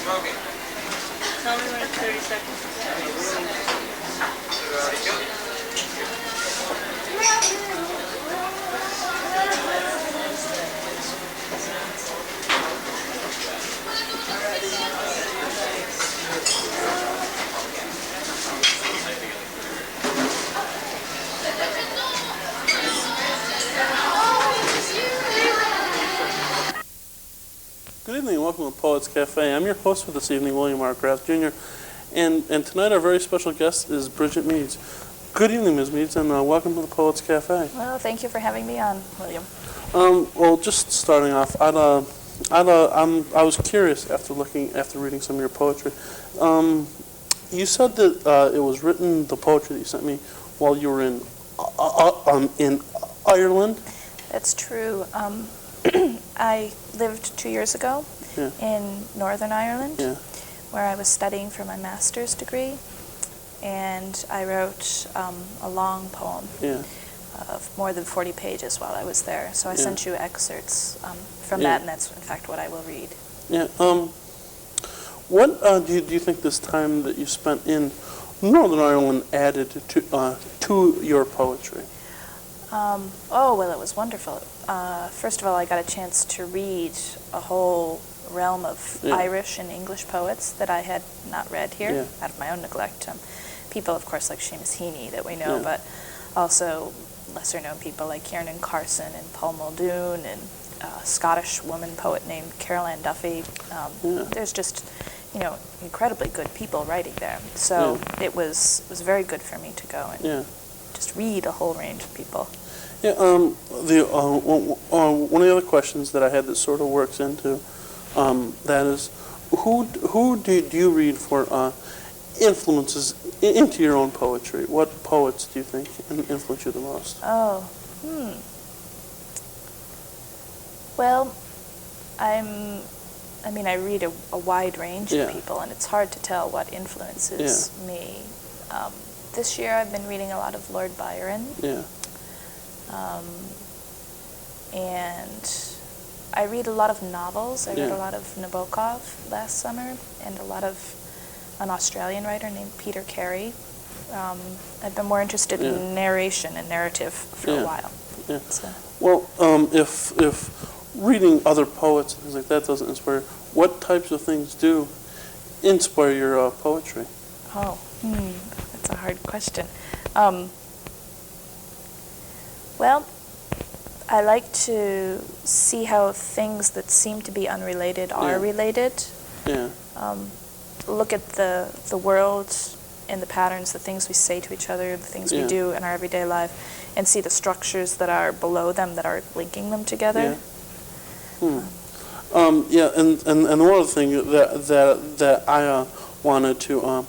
Tell me when it's 30 seconds. Good evening and welcome to Poets Cafe. I'm your host for this evening, William R. Graff Jr. And tonight our very special guest is Bridget Meeds. Good evening, Ms. Meeds, and welcome to the Poets Cafe. Well, thank you for having me on, William. Well, just starting off, I was curious after reading some of your poetry. You said that it was written, the poetry that you sent me, while you were in Ireland. That's true. I lived 2 years ago in Northern Ireland, where I was studying for my master's degree, and I wrote a long poem of more than 40 pages while I was there. So I sent you excerpts from that, and that's in fact what I will read. Yeah. What do you think this time that you spent in Northern Ireland added to your poetry? Oh, well, it was wonderful. First of all, I got a chance to read a whole realm of Irish and English poets that I had not read here, out of my own neglect. People, of course, like Seamus Heaney that we know, but also lesser-known people like Kieran Carson and Paul Muldoon and a Scottish woman poet named Carol Ann Duffy. There's just, incredibly good people writing there. So it was very good for me to go and just read a whole range of people. Yeah, one of the other questions that I had that sort of works into that is, who do you read for influences into your own poetry? What poets do you think influence you the most? Well, I read a wide range of people, and it's hard to tell what influences me. This year I've been reading a lot of Lord Byron. And I read a lot of novels. I read a lot of Nabokov last summer, and a lot of an Australian writer named Peter Carey. I've been more interested in narration and narrative for a while. So. Well, if reading other poets and things like that doesn't inspire, what types of things do inspire your poetry? That's a hard question. Well, I like to see how things that seem to be unrelated are related. Look at the world and the patterns, the things we say to each other, the things we do in our everyday life, and see the structures that are below them that are linking them together. And one other thing that I wanted to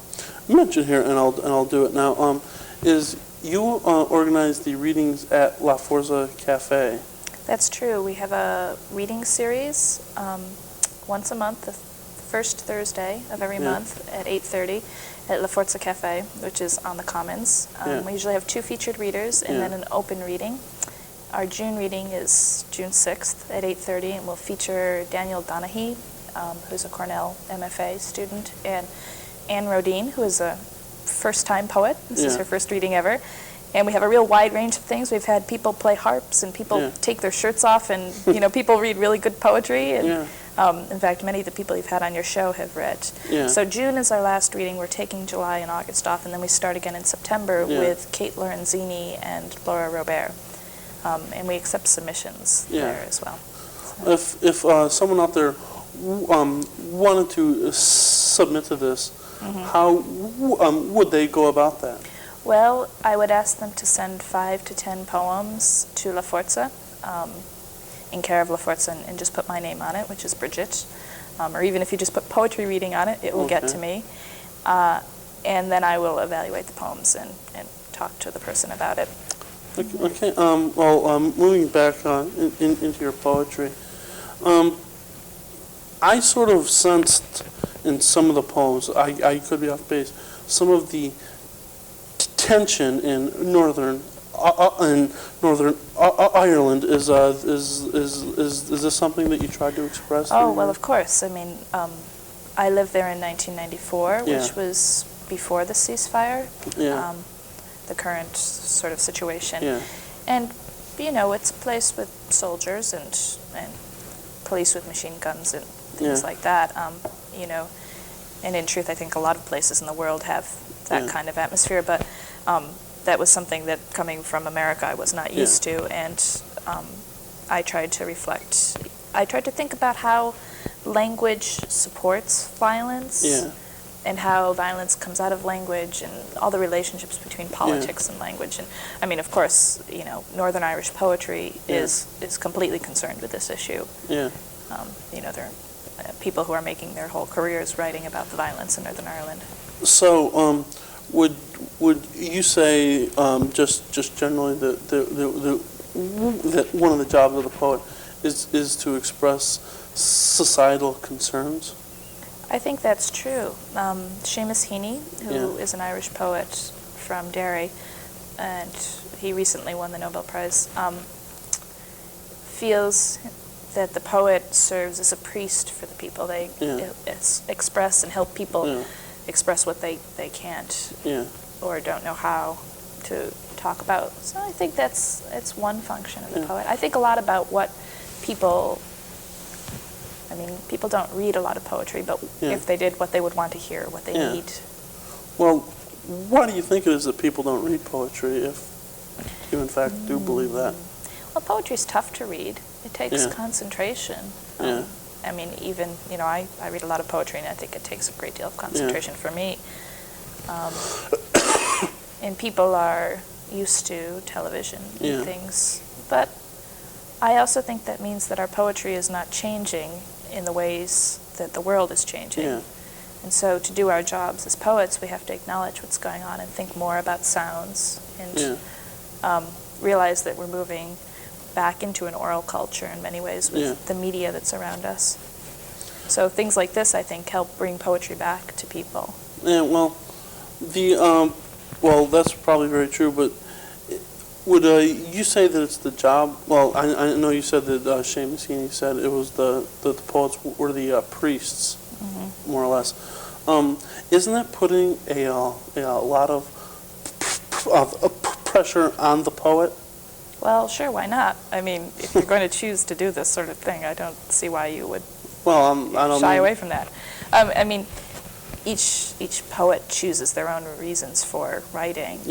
mention here, and I'll do it now, is you organize the readings at La Forza Cafe. That's true. We have a reading series once a month, the first Thursday of every month at 8:30 at La Forza Cafe, which is on the Commons. We usually have 2 featured readers and then an open reading. Our June reading is June 6th at 8:30, and we'll feature Daniel Donaghy, who's a Cornell MFA student, and Anne Rodin, who is a first-time poet. This is her first reading ever. And we have a real wide range of things. We've had people play harps, and people take their shirts off, and people read really good poetry. And in fact, many of the people you've had on your show have read. So June is our last reading. We're taking July and August off, and then we start again in September with Kate Lorenzini and Laura Robert. And we accept submissions there as well. So. If someone out there wanted to submit to this, how would they go about that? Well, I would ask them to send 5 to 10 poems to La Forza, in care of La Forza, and just put my name on it, which is Bridget. Or even if you just put poetry reading on it, it will get to me. And then I will evaluate the poems and talk to the person about it. Okay. Moving back into your poetry, I sort of sensed in some of the poems, I could be off base, some of the tension in Northern Ireland. Is this something that you tried to express? Oh, well, of course. I mean, I lived there in 1994, Yeah. which was before the ceasefire, Yeah. the current sort of situation. Yeah. And, you know, it's a place with soldiers and police with machine guns and things Yeah. like that, you know. And in truth, I think a lot of places in the world have that Yeah. kind of atmosphere, but that was something that, coming from America, I was not used to, and I tried to reflect. I tried to think about how language supports violence, Yeah. and how violence comes out of language, and all the relationships between politics and language. And I mean, of course, you know, Northern Irish poetry Yeah. is completely concerned with this issue. Yeah. You know, there are people who are making their whole careers writing about the violence in Northern Ireland. So, would you say just generally that one of the jobs of the poet is to express societal concerns? I think that's true. Seamus Heaney, who is an Irish poet from Derry, and he recently won the Nobel Prize, feels that the poet serves as a priest for the people. They express and help people express what they can't or don't know how to talk about. So I think it's one function of the poet. I think a lot about what people, I mean, people don't read a lot of poetry, but if they did, what they would want to hear, what they need. Well, why do you think it is that people don't read poetry, if you in fact do believe that? Well, poetry is tough to read. It takes concentration. I mean, even, you know, I read a lot of poetry, and I think it takes a great deal of concentration for me. And people are used to television and things. But I also think that means that our poetry is not changing in the ways that the world is changing. And so to do our jobs as poets, we have to acknowledge what's going on and think more about sounds and realize that we're moving back into an oral culture in many ways with the media that's around us. So things like this, I think, help bring poetry back to people. Yeah, well, well, that's probably very true, but would you say that it's the job? Well, I know you said that Seamus Heaney said it was the poets were the priests, more or less. Isn't that putting a lot of pressure on the poet? Well, sure, why not? I mean, if you're going to choose to do this sort of thing, I don't see why you would shy away from that. I mean, each poet chooses their own reasons for writing,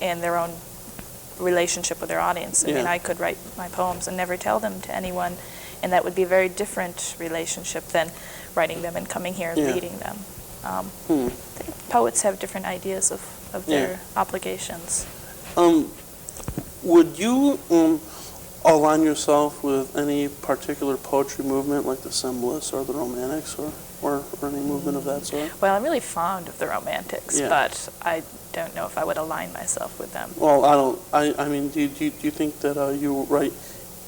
and their own relationship with their audience. I mean, I could write my poems and never tell them to anyone, and that would be a very different relationship than writing them and coming here and reading them. I think poets have different ideas of their obligations. Would you align yourself with any particular poetry movement, like the Symbolists or the Romantics, or any movement of that sort? Well, I'm really fond of the Romantics, but I don't know if I would align myself with them. Well, I don't. I mean, do you think that you write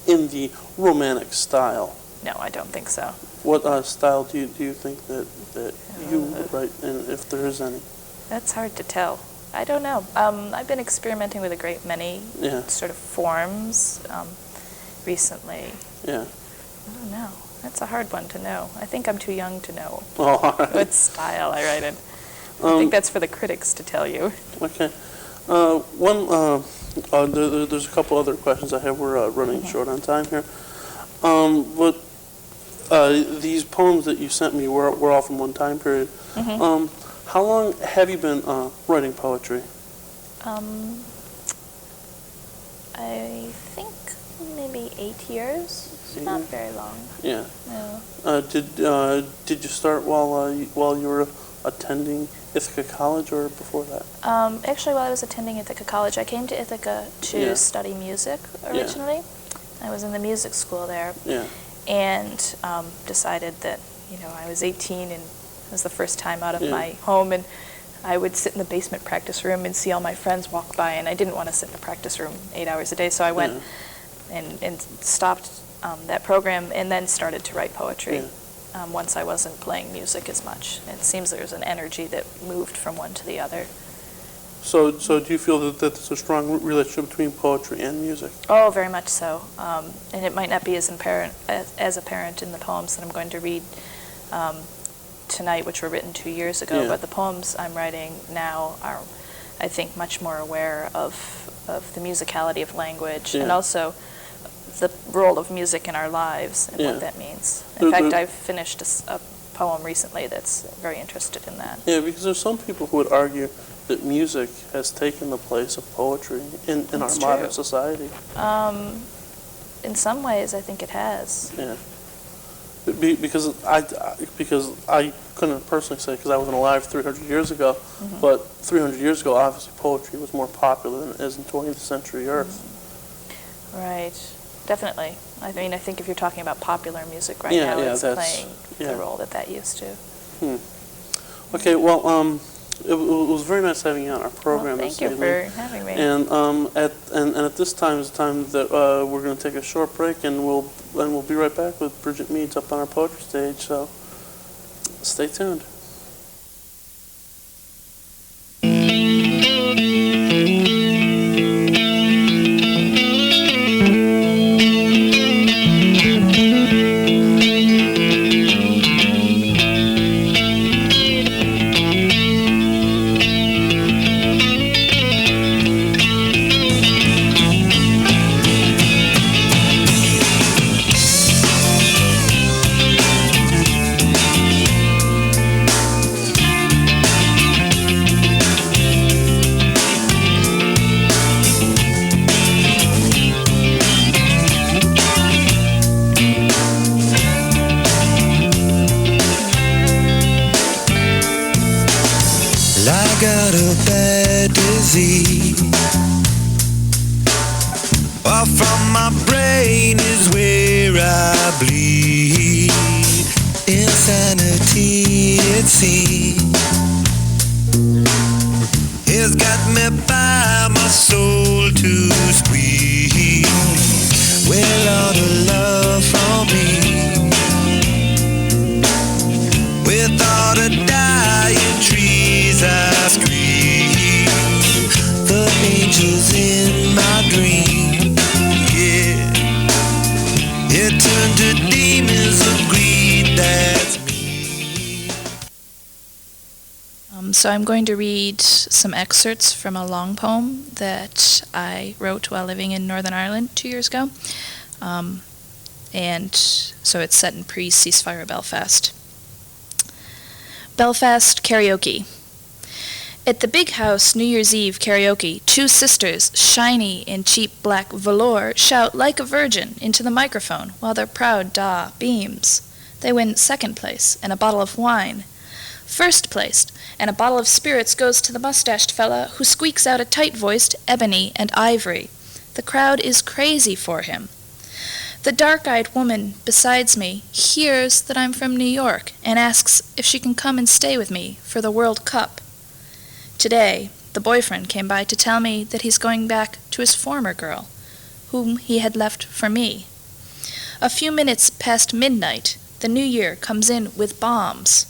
in the Romantic style? No, I don't think so. What style do you think that you write in, if there is any? That's hard to tell. I don't know. I've been experimenting with a great many sort of forms recently. Yeah. I don't know. That's a hard one to know. I think I'm too young to know what style I write in. I think that's for the critics to tell you. Okay. There's a couple other questions I have. We're running short on time here. But these poems that you sent me were all from one time period. How long have you been writing poetry? I think maybe 8 years. It's not very long. Yeah. No. Did you start while you were attending Ithaca College, or before that? Actually, while I was attending Ithaca College, I came to Ithaca to study music originally. I was in the music school there. And decided that, you know, I was 18 and it was the first time out of my home, and I would sit in the basement practice room and see all my friends walk by, and I didn't want to sit in the practice room 8 hours a day, so I went and stopped that program and then started to write poetry once I wasn't playing music as much. It seems there's an energy that moved from one to the other. So do you feel that there's a strong relationship between poetry and music? Oh, very much so. And it might not be as apparent in the poems that I'm going to read. tonight, which were written 2 years ago, Yeah. but the poems I'm writing now are, I think, much more aware of the musicality of language and Yeah. also the role of music in our lives and Yeah. what that means. There- In fact, there- I've finished a poem recently that's very interested in that. Yeah, because there's some people who would argue that music has taken the place of poetry in our That's modern true. society. In some ways, I think it has. Yeah. Because I couldn't personally say because I wasn't alive 300 years ago, but 300 years ago, obviously poetry was more popular than it is in 20th century Earth. Right. Definitely. I mean, I think if you're talking about popular music right Yeah, now, yeah, it's that's- playing yeah. the role that used to. Okay, well, it was very nice having you on our program Well, this thank you evening. for having me. And at this time is the time that we're going to take a short break, and we'll be right back with Bridget Meeds up on our poetry stage. So stay tuned. I got a bad disease. Off from my brain is where I bleed. Insanity, it seems, has got me by my soul to squeeze. Well, all the love from me, with all the dying trees I scream. The angels in my dream, yeah, it turned to demons of greed. That's me. So I'm going to read some excerpts from a long poem that I wrote while living in Northern Ireland 2 years ago. And so it's set in pre-ceasefire Belfast. Belfast karaoke. At the Big House New Year's Eve karaoke, two sisters, shiny in cheap black velour, shout like a virgin into the microphone while their proud da beams. They win second place and a bottle of wine. First placed and a bottle of spirits goes to the mustached fella who squeaks out a tight-voiced ebony and ivory. The crowd is crazy for him. The dark-eyed woman besides me hears that I'm from New York and asks if she can come and stay with me for the World Cup. Today, the boyfriend came by to tell me that he's going back to his former girl, whom he had left for me. A few minutes past midnight, the new year comes in with bombs.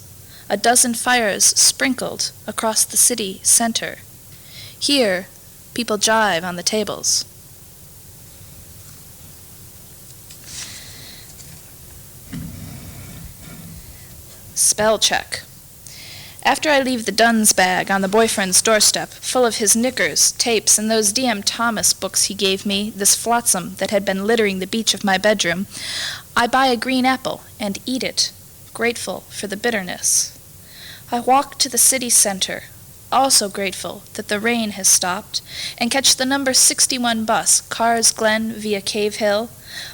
A dozen fires sprinkled across the city center. Here, people jive on the tables. Spell check. After I leave the Dunn's bag on the boyfriend's doorstep, full of his knickers, tapes, and those D.M. Thomas books he gave me, this flotsam that had been littering the beach of my bedroom, I buy a green apple and eat it, grateful for the bitterness. I walk to the city center, also grateful that the rain has stopped, and catch the number 61 bus, Cars Glen via Cave Hill,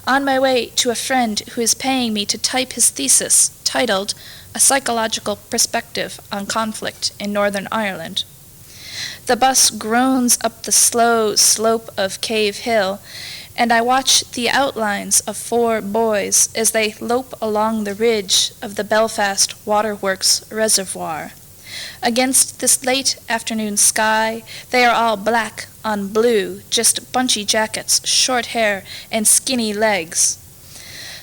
on my way to a friend who is paying me to type his thesis, titled A Psychological Perspective on Conflict in Northern Ireland. The bus groans up the slow slope of Cave Hill, and I watch the outlines of four boys as they lope along the ridge of the Belfast Waterworks Reservoir. Against this late afternoon sky, they are all black on blue, just bunchy jackets, short hair, and skinny legs.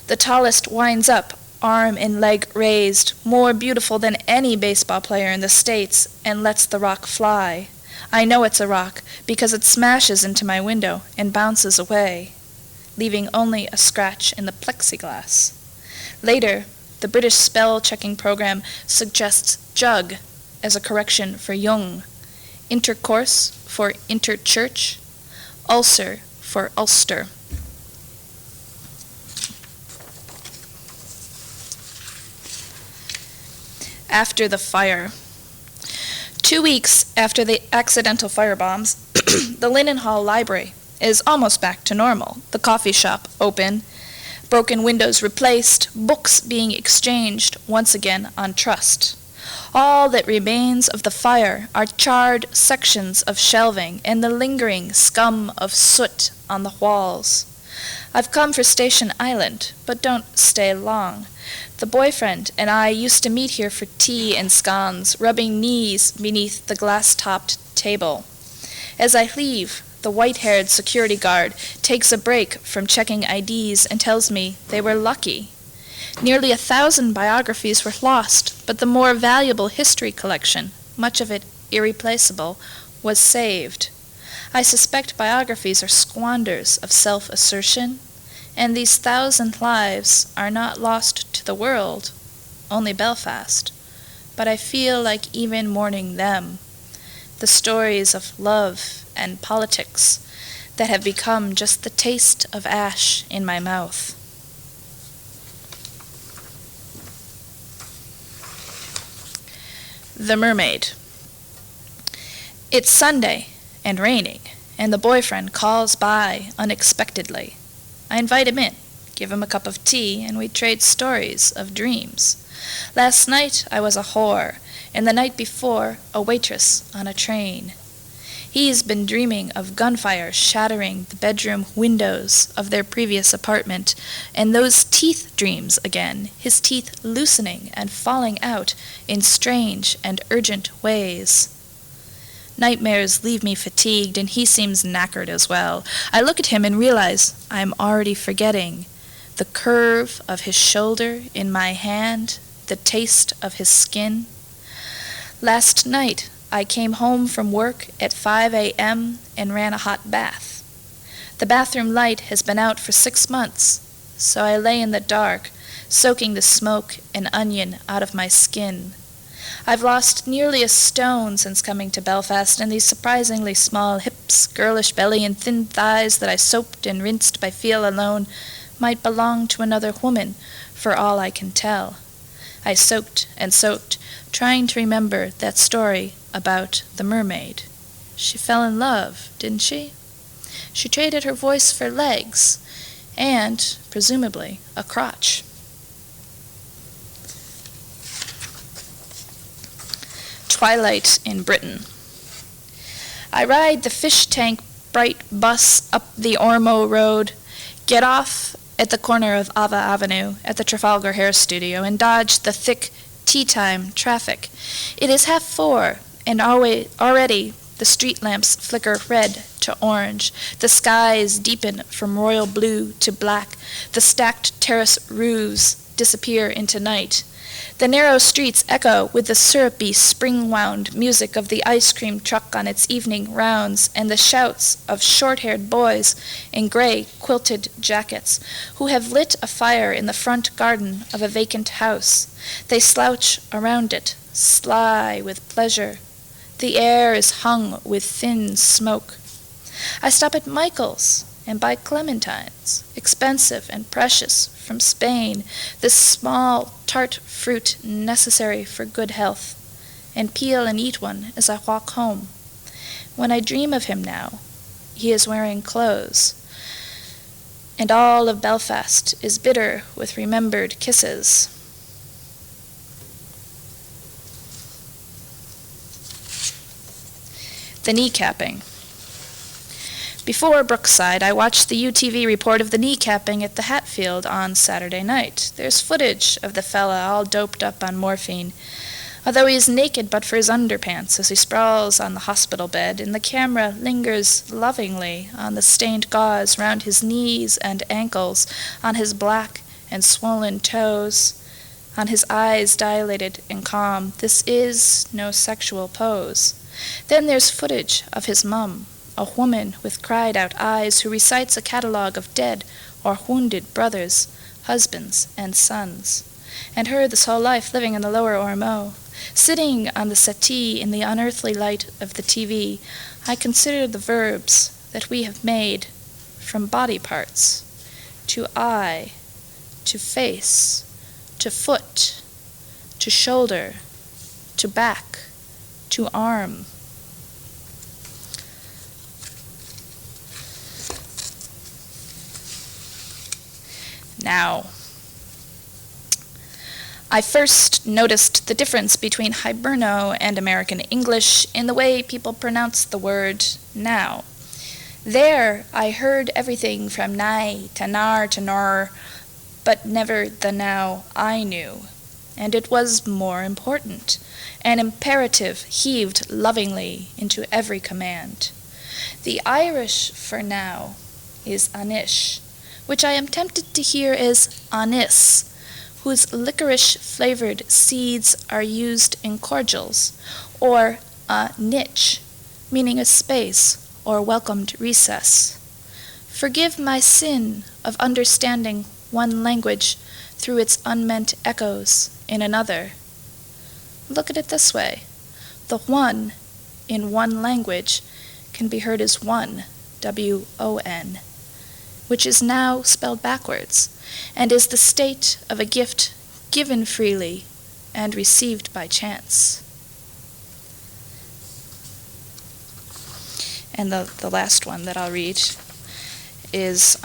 The tallest winds up, arm and leg raised, more beautiful than any baseball player in the States, and lets the rock fly. I know it's a rock because it smashes into my window and bounces away, leaving only a scratch in the plexiglass. Later, The British spell-checking program suggests jug as a correction for young, intercourse for interchurch, ulcer for Ulster. After the fire. 2 weeks after the accidental firebombs, the Linen Hall Library is almost back to normal. The coffee shop open, broken windows replaced, books being exchanged once again on trust. All that remains of the fire are charred sections of shelving and the lingering scum of soot on the walls. I've come for Station Island, but don't stay long. The boyfriend and I used to meet here for tea and scones, rubbing knees beneath the glass-topped table. As I leave, the white-haired security guard takes a break from checking IDs and tells me they were lucky. Nearly 1,000 biographies were lost, but the more valuable history collection, much of it irreplaceable, was saved. I suspect biographies are squanders of self-assertion, and these 1,000 lives are not lost to the world, only Belfast. But I feel like even mourning them, the stories of love and politics that have become just the taste of ash in my mouth. The Mermaid. It's Sunday and raining, and the boyfriend calls by unexpectedly. I invite him in, give him a cup of tea, and we trade stories of dreams. Last night I was a whore, and the night before a waitress on a train. He's been dreaming of gunfire shattering the bedroom windows of their previous apartment, and those teeth dreams again, his teeth loosening and falling out in strange and urgent ways. Nightmares leave me fatigued, and he seems knackered as well. I look at him and realize I am already forgetting the curve of his shoulder in my hand, the taste of his skin. Last night, I came home from work at 5 a.m. and ran a hot bath. The bathroom light has been out for 6 months, so I lay in the dark, soaking the smoke and onion out of my skin. I've lost nearly a stone since coming to Belfast, and these surprisingly small hips, girlish belly, and thin thighs that I soaped and rinsed by feel alone might belong to another woman, for all I can tell. I soaked and soaked, trying to remember that story about the mermaid. She fell in love, didn't she? She traded her voice for legs, and, presumably, a crotch. Twilight in Britain. I ride the fish tank bright bus up the Ormeau Road, get off at the corner of Ava Avenue at the Trafalgar Hair Studio, and dodge the thick tea-time traffic. It is 4:30, and already the street lamps flicker red to orange. The skies deepen from royal blue to black. The stacked terrace roofs disappear into night. The narrow streets echo with the syrupy, spring-wound music of the ice cream truck on its evening rounds, and the shouts of short-haired boys in gray quilted jackets who have lit a fire in the front garden of a vacant house. They slouch around it, sly with pleasure. The air is hung with thin smoke. I stop at Michael's and buy clementines, expensive and precious, from Spain, this small, tart fruit necessary for good health, and peel and eat one as I walk home. When I dream of him now, he is wearing clothes, and all of Belfast is bitter with remembered kisses. The kneecapping. Before Brookside, I watched the UTV report of the kneecapping at the Hatfield on Saturday night. There's footage of the fella all doped up on morphine, although he is naked but for his underpants as he sprawls on the hospital bed, and the camera lingers lovingly on the stained gauze round his knees and ankles, on his black and swollen toes, on his eyes dilated and calm. This is no sexual pose. Then there's footage of his mum, a woman with cried-out eyes who recites a catalogue of dead or wounded brothers, husbands, and sons. and her this whole life living in the lower Ormeau. Sitting on the settee in the unearthly light of the TV, I consider the verbs that we have made from body parts, to eye, to face, to foot, to shoulder, to back, to arm. Now, I first noticed the difference between Hiberno and American English in the way people pronounce the word now. There, I heard everything from nigh to nar to nor, but never the now I knew. And it was more important. An imperative heaved lovingly into every command. The Irish for now is anish, which I am tempted to hear as anis, whose licorice-flavored seeds are used in cordials, or a niche, meaning a space or welcomed recess. Forgive my sin of understanding one language through its unmeant echoes in another. Look at it this way. The one in one language can be heard as one, W-O-N, which is now spelled backwards, and is the state of a gift given freely and received by chance. And the last one that I'll read is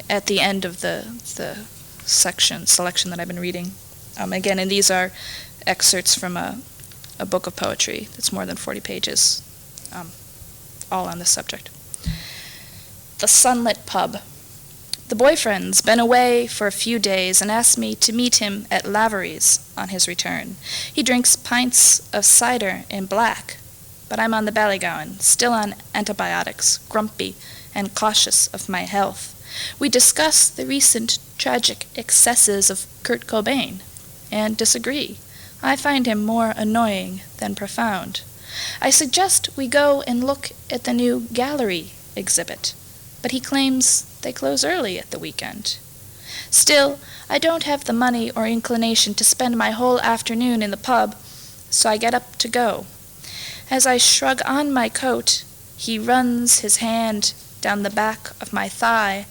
at the end of the selection that I've been reading. Again, and these are excerpts from a book of poetry that's more than 40 pages, all on this subject. The Sunlit Pub. The boyfriend's been away for a few days and asked me to meet him at Lavery's on his return. He drinks pints of cider in black, but I'm on the Ballygowan, still on antibiotics, grumpy and cautious of my health. We discuss the recent tragic excesses of Kurt Cobain and disagree. I find him more annoying than profound. I suggest we go and look at the new gallery exhibit, but he claims they close early at the weekend. Still, I don't have the money or inclination to spend my whole afternoon in the pub, so I get up to go. As I shrug on my coat, he runs his hand down the back of my thigh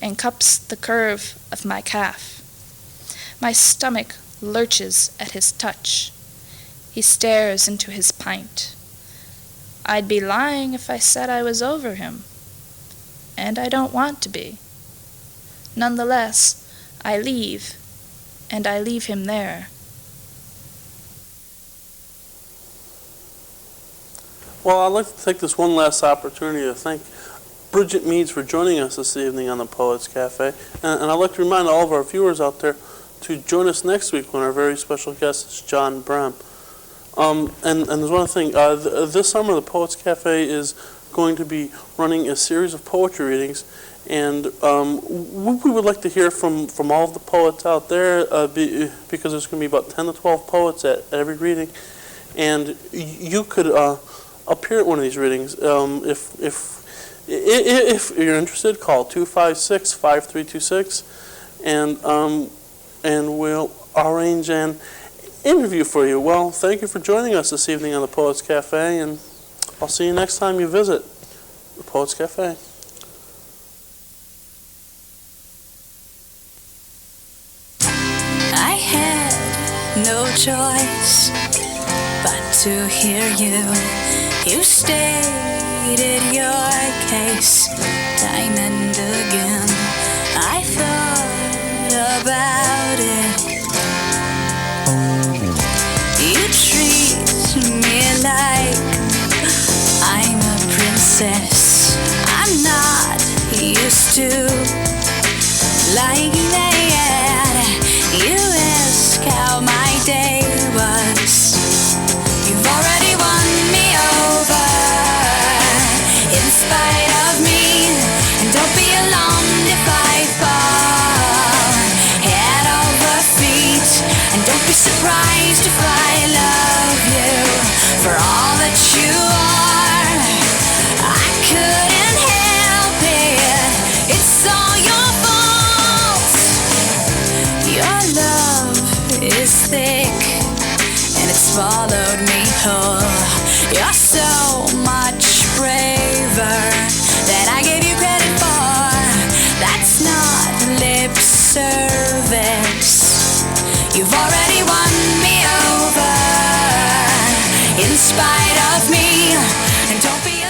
and cups the curve of my calf. My stomach lurches at his touch. He stares into his pint. I'd be lying if I said I was over him, and I don't want to be. Nonetheless, I leave, and I leave him there. Well, I'd like to take this one last opportunity to thank Bridget Meeds for joining us this evening on the Poets Cafe. And I'd like to remind all of our viewers out there to join us next week when our very special guest is John Brehm. And there's one thing. This summer, the Poets Cafe is going to be running a series of poetry readings. And we would like to hear from all of the poets out there because there's going to be about 10 to 12 poets at every reading. And you could appear at one of these readings. If you're interested, call 256-5326, and we'll arrange an interview for you. Well, thank you for joining us this evening on the Poets Cafe, and I'll see you next time you visit the Poets Cafe. I had no choice but to hear you. You stated your case time and again. I thought about it. You treat me like I'm a princess. I'm not used to like that. You ask how my day was. You've already won me over in spite of me. And don't be alarmed if I fall head over feet. And don't be surprised if I love you for all that you are. I couldn't help it. It's all your fault. love is thick and it's swallowed me whole. You're so much braver than I gave you credit for. That's not lip service. You've already won me over in spite of me. And don't be